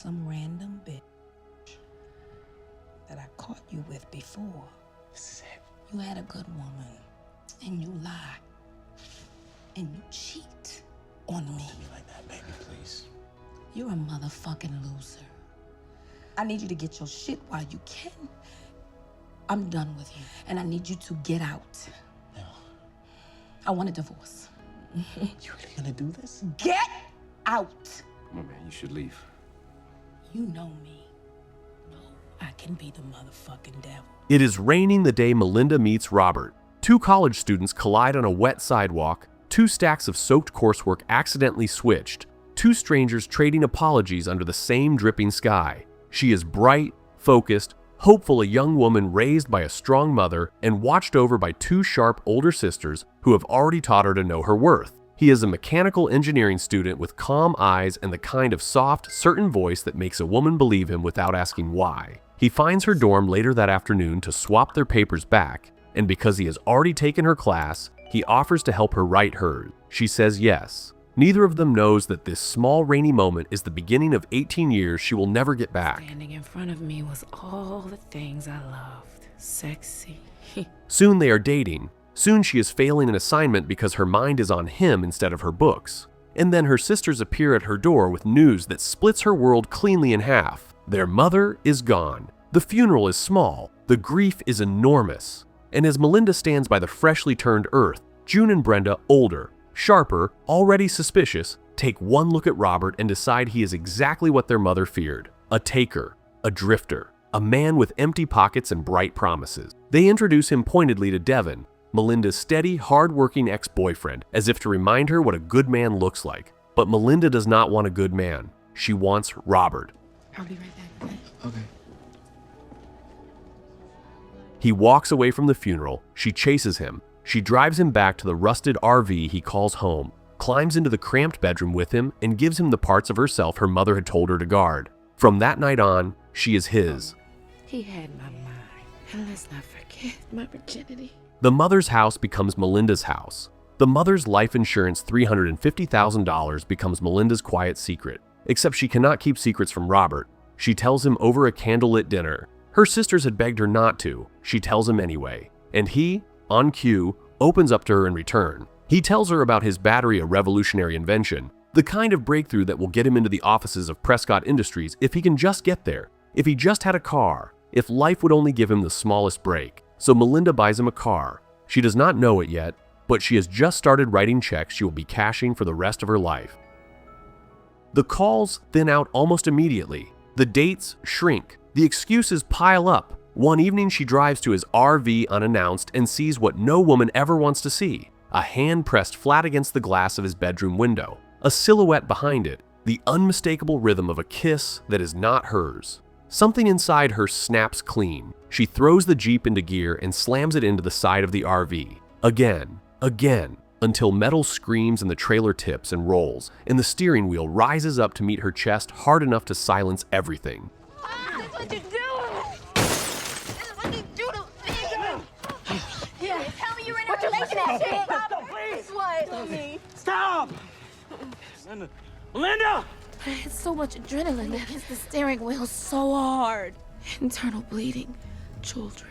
some random bitch that I caught you with before. This is it. You had a good woman, and you lie, and you cheat on me. Don't do me like that, baby, please. You're a motherfucking loser. I need you to get your shit while you can. I'm done with you, and I need you to get out. No. I want a divorce. You really gonna do this? Get out! Come on, man, you should leave. You know me. No, I can be the motherfucking devil. It is raining the day Melinda meets Robert. Two college students collide on a wet sidewalk, two stacks of soaked coursework accidentally switched, two strangers trading apologies under the same dripping sky. She is bright, focused, hopeful, a young woman raised by a strong mother and watched over by two sharp older sisters who have already taught her to know her worth. He is a mechanical engineering student with calm eyes and the kind of soft, certain voice that makes a woman believe him without asking why. He finds her dorm later that afternoon to swap their papers back, and because he has already taken her class, he offers to help her write hers. She says yes. Neither of them knows that this small rainy moment is the beginning of 18 years she will never get back. Standing in front of me was all the things I loved. Sexy. Soon they are dating. Soon she is failing an assignment because her mind is on him instead of her books. And then her sisters appear at her door with news that splits her world cleanly in half. Their mother is gone. The funeral is small. The grief is enormous. And as Melinda stands by the freshly turned earth, June and Brenda, older, sharper, already suspicious, take one look at Robert and decide he is exactly what their mother feared. A taker, a drifter, a man with empty pockets and bright promises. They introduce him pointedly to Devin, Melinda's steady, hard-working ex-boyfriend, as if to remind her what a good man looks like. But Melinda does not want a good man. She wants Robert. I'll be right back. Okay. He walks away from the funeral. She chases him. She drives him back to the rusted RV he calls home, climbs into the cramped bedroom with him, and gives him the parts of herself her mother had told her to guard. From that night on, she is his. He had my mind. And let's not forget my virginity. The mother's house becomes Melinda's house. The mother's life insurance $350,000 becomes Melinda's quiet secret, except she cannot keep secrets from Robert. She tells him over a candlelit dinner. Her sisters had begged her not to. She tells him anyway. And he, on cue, opens up to her in return. He tells her about his battery, a revolutionary invention, the kind of breakthrough that will get him into the offices of Prescott Industries if he can just get there, if he just had a car, if life would only give him the smallest break. So Melinda buys him a car. She does not know it yet, but she has just started writing checks she will be cashing for the rest of her life. The calls thin out almost immediately. The dates shrink. The excuses pile up. One evening she drives to his RV unannounced and sees what no woman ever wants to see. A hand pressed flat against the glass of his bedroom window. A silhouette behind it. The unmistakable rhythm of a kiss that is not hers. Something inside her snaps clean. She throws the Jeep into gear and slams it into the side of the RV. Again, until metal screams and the trailer tips and rolls, and the steering wheel rises up to meet her chest hard enough to silence everything. This is what you do! This is what you do to me! Yeah, tell me you're in a relationship! Stop, please! What? Stop! Melinda! Melinda! It's so much adrenaline that hits the steering wheel so hard. Internal bleeding. Children.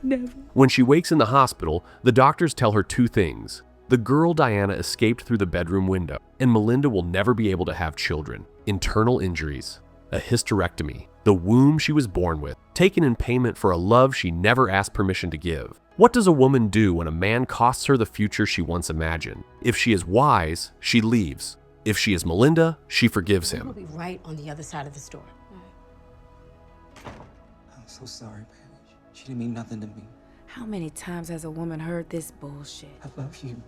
Never. When she wakes in the hospital, the doctors tell her two things. The girl Diana escaped through the bedroom window, and Melinda will never be able to have children. Internal injuries. A hysterectomy. The womb she was born with, taken in payment for a love she never asked permission to give. What does a woman do when a man costs her the future she once imagined? If she is wise, she leaves. If she is Melinda, she forgives him. We'll be right on the other side of the store. I'm so sorry, Paige. She didn't mean nothing to me. How many times has a woman heard this bullshit? I love you.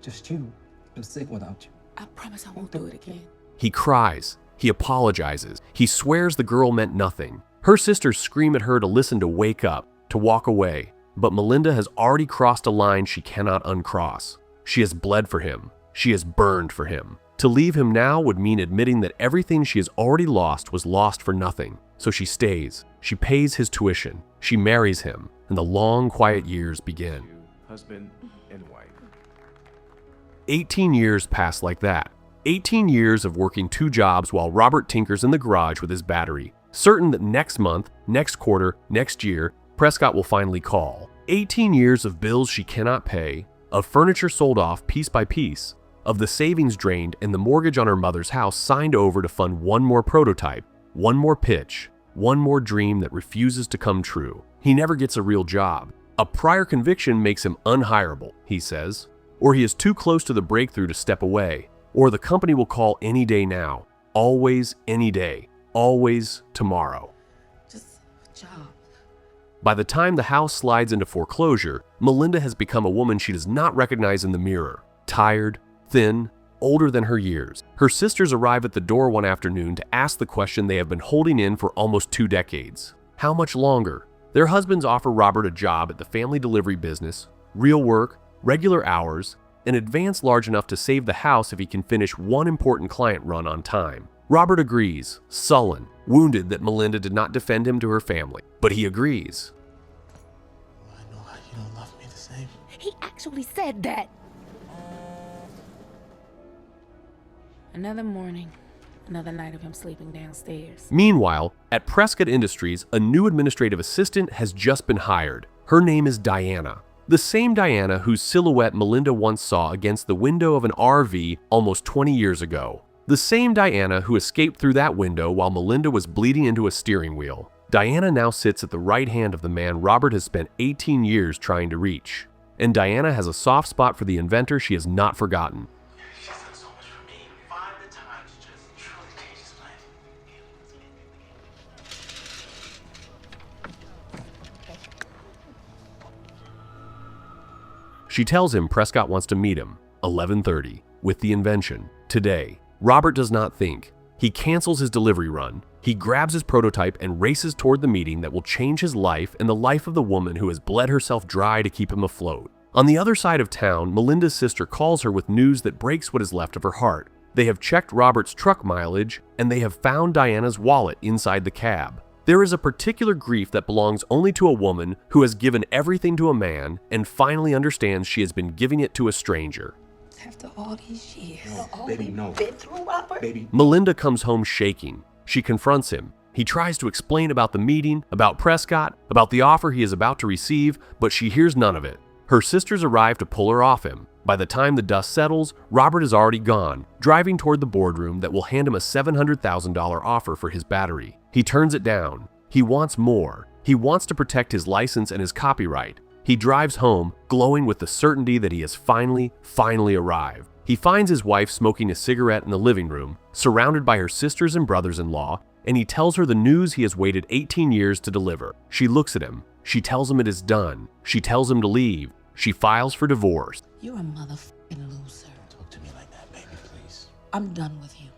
Just you. I'm sick without you. I promise I won't do it again. He cries. He apologizes. He swears the girl meant nothing. Her sisters scream at her to listen, to wake up, to walk away. But Melinda has already crossed a line she cannot uncross. She has bled for him. She has burned for him. To leave him now would mean admitting that everything she has already lost was lost for nothing. So she stays. She pays his tuition. She marries him. And the long, quiet years begin. Husband and wife. 18 years pass like that. 18 years of working 2 jobs while Robert tinkers in the garage with his battery, certain that next month, next quarter, next year, Prescott will finally call. 18 years of bills she cannot pay, of furniture sold off piece by piece, of the savings drained and the mortgage on her mother's house signed over to fund one more prototype, one more pitch, one more dream that refuses to come true. He never gets a real job. A prior conviction makes him unhireable, he says, or he is too close to the breakthrough to step away, or the company will call any day now, always any day, always tomorrow. Just a job. By the time the house slides into foreclosure, Melinda has become a woman she does not recognize in the mirror. Tired, thin, older than her years. Her sisters arrive at the door one afternoon to ask the question they have been holding in for almost 2 decades. How much longer? Their husbands offer Robert a job at the family delivery business, real work, regular hours, an advance large enough to save the house if he can finish one important client run on time. Robert agrees, sullen, wounded that Melinda did not defend him to her family. But he agrees. I know how you don't love me the same. He actually said that. Another morning, another night of him sleeping downstairs. Meanwhile, at Prescott Industries, a new administrative assistant has just been hired. Her name is Diana. The same Diana whose silhouette Melinda once saw against the window of an RV almost 20 years ago. The same Diana who escaped through that window while Melinda was bleeding into a steering wheel. Diana now sits at the right hand of the man Robert has spent 18 years trying to reach. And Diana has a soft spot for the inventor she has not forgotten. She's done so much for me. Find the time to just truly change his life. She tells him Prescott wants to meet him, 11:30, with the invention, today. Robert does not think. He cancels his delivery run. He grabs his prototype and races toward the meeting that will change his life and the life of the woman who has bled herself dry to keep him afloat. On the other side of town, Melinda's sister calls her with news that breaks what is left of her heart. They have checked Robert's truck mileage, and they have found Diana's wallet inside the cab. There is a particular grief that belongs only to a woman who has given everything to a man and finally understands she has been giving it to a stranger. After all these years. No, baby, no. Been through, Robert? Baby. Melinda comes home shaking. She confronts him. He tries to explain about the meeting, about Prescott, about the offer he is about to receive, but she hears none of it. Her sisters arrive to pull her off him. By the time the dust settles, Robert is already gone, driving toward the boardroom that will hand him a $700,000 offer for his battery. He turns it down. He wants more. He wants to protect his license and his copyright. He drives home, glowing with the certainty that he has finally arrived. He finds his wife smoking a cigarette in the living room, surrounded by her sisters and brothers-in-law, and he tells her the news he has waited 18 years to deliver. She looks at him. She tells him it is done. She tells him to leave. She files for divorce. You're a motherfucking loser. Talk to me like that, baby, please. I'm done with you.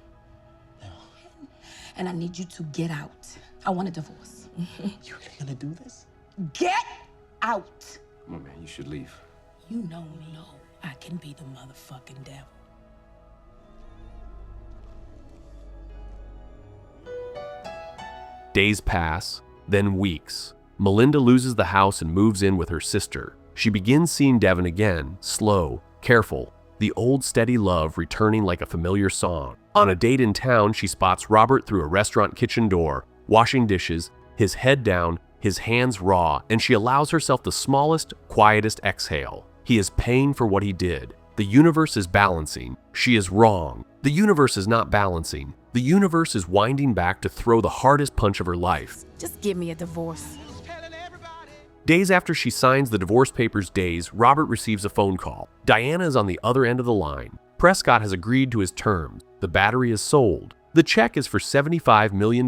And I need you to get out. I want a divorce. You really gonna do this? Get out! Come on, man, you should leave. You know me. No, I can be the motherfucking devil. Days pass, then weeks. Melinda loses the house and moves in with her sister. She begins seeing Devin again, slow, careful, the old steady love returning like a familiar song. On a date in town, she spots Robert through a restaurant kitchen door, washing dishes, his head down, his hands raw, and she allows herself the smallest, quietest exhale. He is paying for what he did. The universe is balancing. She is wrong. The universe is not balancing. The universe is winding back to throw the hardest punch of her life. Just give me a divorce. Days after she signs the divorce papers, Robert receives a phone call. Diana is on the other end of the line. Prescott has agreed to his terms. The battery is sold. The check is for $75 million.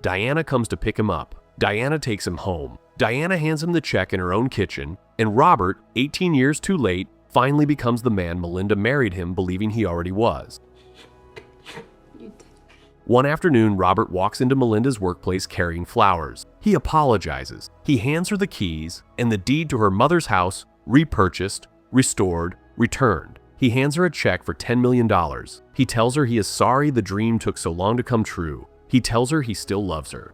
Diana comes to pick him up. Diana takes him home. Diana hands him the check in her own kitchen, and Robert, 18 years too late, finally becomes the man Melinda married him believing he already was. One afternoon, Robert walks into Melinda's workplace carrying flowers. He apologizes. He hands her the keys and the deed to her mother's house, repurchased, restored, returned. He hands her a check for $10 million. He tells her he is sorry the dream took so long to come true. He tells her he still loves her.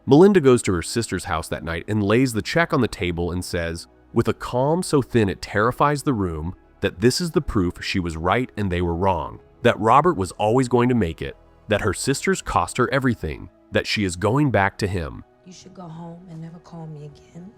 Melinda goes to her sister's house that night and lays the check on the table and says, with a calm so thin it terrifies the room, that this is the proof she was right and they were wrong, that Robert was always going to make it, that her sisters cost her everything, that she is going back to him. You should go home and never call me again.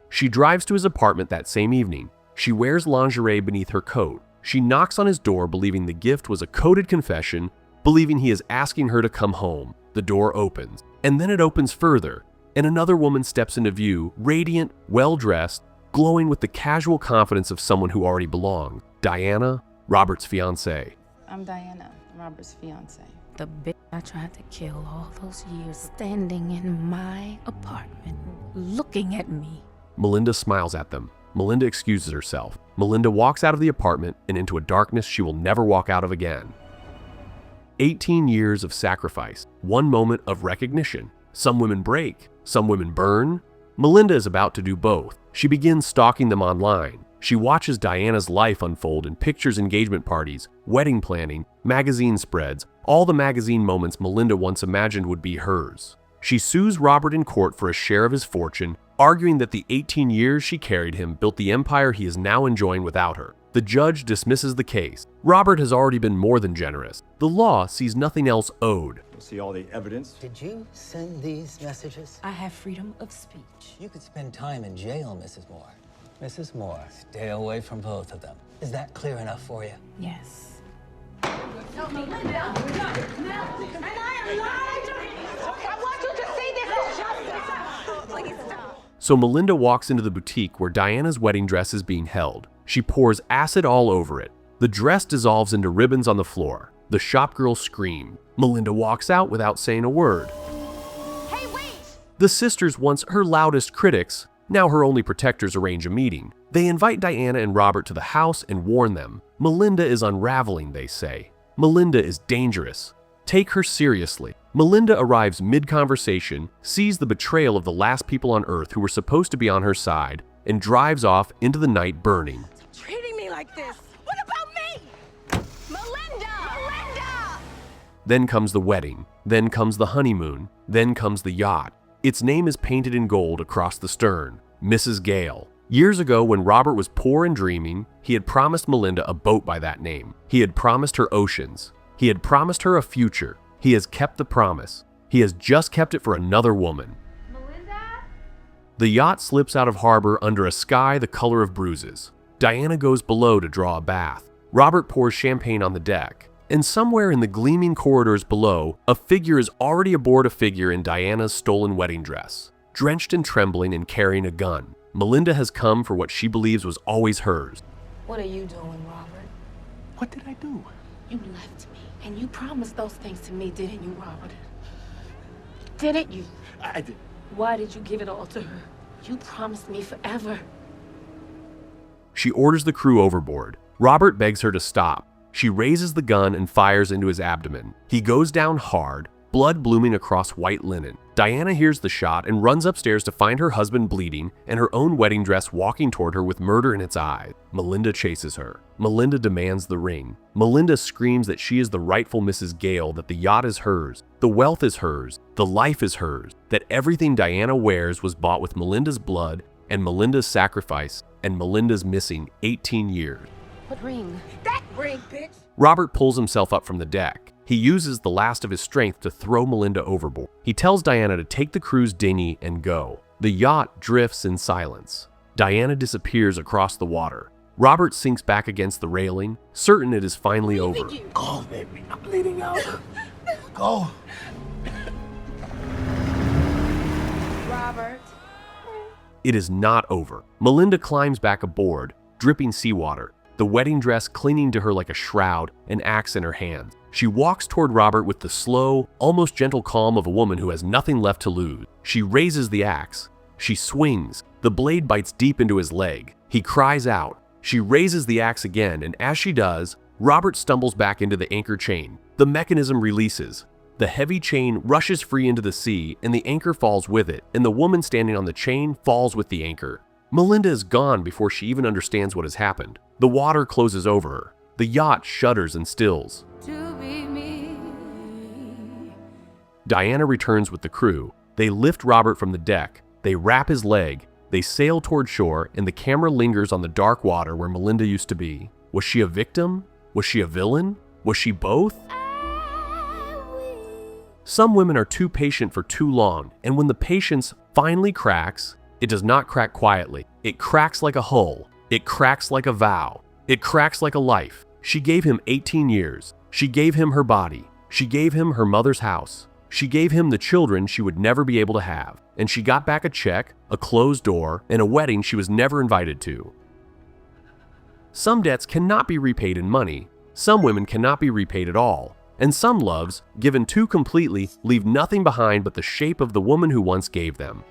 She drives to his apartment that same evening. She wears lingerie beneath her coat. She knocks on his door believing the gift was a coded confession, believing he is asking her to come home. The door opens, and then it opens further, and another woman steps into view, radiant, well-dressed, glowing with the casual confidence of someone who already belonged. Diana, Robert's fiancée. I'm Diana, Robert's fiance. The bitch I tried to kill all those years standing in my apartment, looking at me. Melinda smiles at them. Melinda excuses herself. Melinda walks out of the apartment and into a darkness she will never walk out of again. 18 years of sacrifice, one moment of recognition. Some women break, some women burn. Melinda is about to do both. She begins stalking them online. She watches Diana's life unfold in pictures, engagement parties, wedding planning, magazine spreads, all the magazine moments Melinda once imagined would be hers. She sues Robert in court for a share of his fortune, arguing that the 18 years she carried him built the empire he is now enjoying without her. The judge dismisses the case. Robert has already been more than generous. The law sees nothing else owed. See all the evidence? Did you send these messages? I have freedom of speech. You could spend time in jail, Mrs. Moore. Mrs. Moore, stay away from both of them. Is that clear enough for you? Yes. So Melinda walks into the boutique where Diana's wedding dress is being held. She pours acid all over it. The dress dissolves into ribbons on the floor. The shopgirls scream. Melinda walks out without saying a word. Hey, wait! The sisters, once her loudest critics, now her only protectors, arrange a meeting. They invite Diana and Robert to the house and warn them. Melinda is unraveling, they say. Melinda is dangerous. Take her seriously. Melinda arrives mid-conversation, sees the betrayal of the last people on Earth who were supposed to be on her side, and drives off into the night burning. Treating me like this! What about me? Melinda! Melinda! Then comes the wedding. Then comes the honeymoon. Then comes the yacht. Its name is painted in gold across the stern. Mrs. Gayle. Years ago, when Robert was poor and dreaming, he had promised Melinda a boat by that name. He had promised her oceans. He had promised her a future. He has kept the promise. He has just kept it for another woman. Melinda? The yacht slips out of harbor under a sky the color of bruises. Diana goes below to draw a bath. Robert pours champagne on the deck. And somewhere in the gleaming corridors below, a figure is already aboard a figure in Diana's stolen wedding dress, drenched and trembling and carrying a gun. Melinda has come for what she believes was always hers. What are you doing, Robert? What did I do? You left me, and you promised those things to me, didn't you, Robert? Didn't you? I did. Why did you give it all to her? You promised me forever. She orders the crew overboard. Robert begs her to stop. She raises the gun and fires into his abdomen. He goes down hard, blood blooming across white linen. Diana hears the shot and runs upstairs to find her husband bleeding and her own wedding dress walking toward her with murder in its eyes. Melinda chases her. Melinda demands the ring. Melinda screams that she is the rightful Mrs. Gayle, that the yacht is hers, the wealth is hers, the life is hers, that everything Diana wears was bought with Melinda's blood and Melinda's sacrifice and Melinda's missing 18 years. What ring? That ring, bitch! Robert pulls himself up from the deck. He uses the last of his strength to throw Melinda overboard. He tells Diana to take the crew's dinghy and go. The yacht drifts in silence. Diana disappears across the water. Robert sinks back against the railing, certain it is finally over. Go, baby. I'm bleeding out. Go. Robert. It is not over. Melinda climbs back aboard, dripping seawater, the wedding dress clinging to her like a shroud, an axe in her hand. She walks toward Robert with the slow, almost gentle calm of a woman who has nothing left to lose. She raises the axe. She swings. The blade bites deep into his leg. He cries out. She raises the axe again, and as she does, Robert stumbles back into the anchor chain. The mechanism releases. The heavy chain rushes free into the sea, and the anchor falls with it, and the woman standing on the chain falls with the anchor. Melinda is gone before she even understands what has happened. The water closes over her. The yacht shudders and stills. To be me. Diana returns with the crew. They lift Robert from the deck, they wrap his leg, they sail toward shore, and the camera lingers on the dark water where Melinda used to be. Was she a victim? Was she a villain? Was she both? Some women are too patient for too long, and when the patience finally cracks, it does not crack quietly. It cracks like a hull. It cracks like a vow. It cracks like a life. She gave him 18 years. She gave him her body. She gave him her mother's house. She gave him the children she would never be able to have. And she got back a check, a closed door, and a wedding she was never invited to. Some debts cannot be repaid in money. Some women cannot be repaid at all. And some loves, given too completely, leave nothing behind but the shape of the woman who once gave them.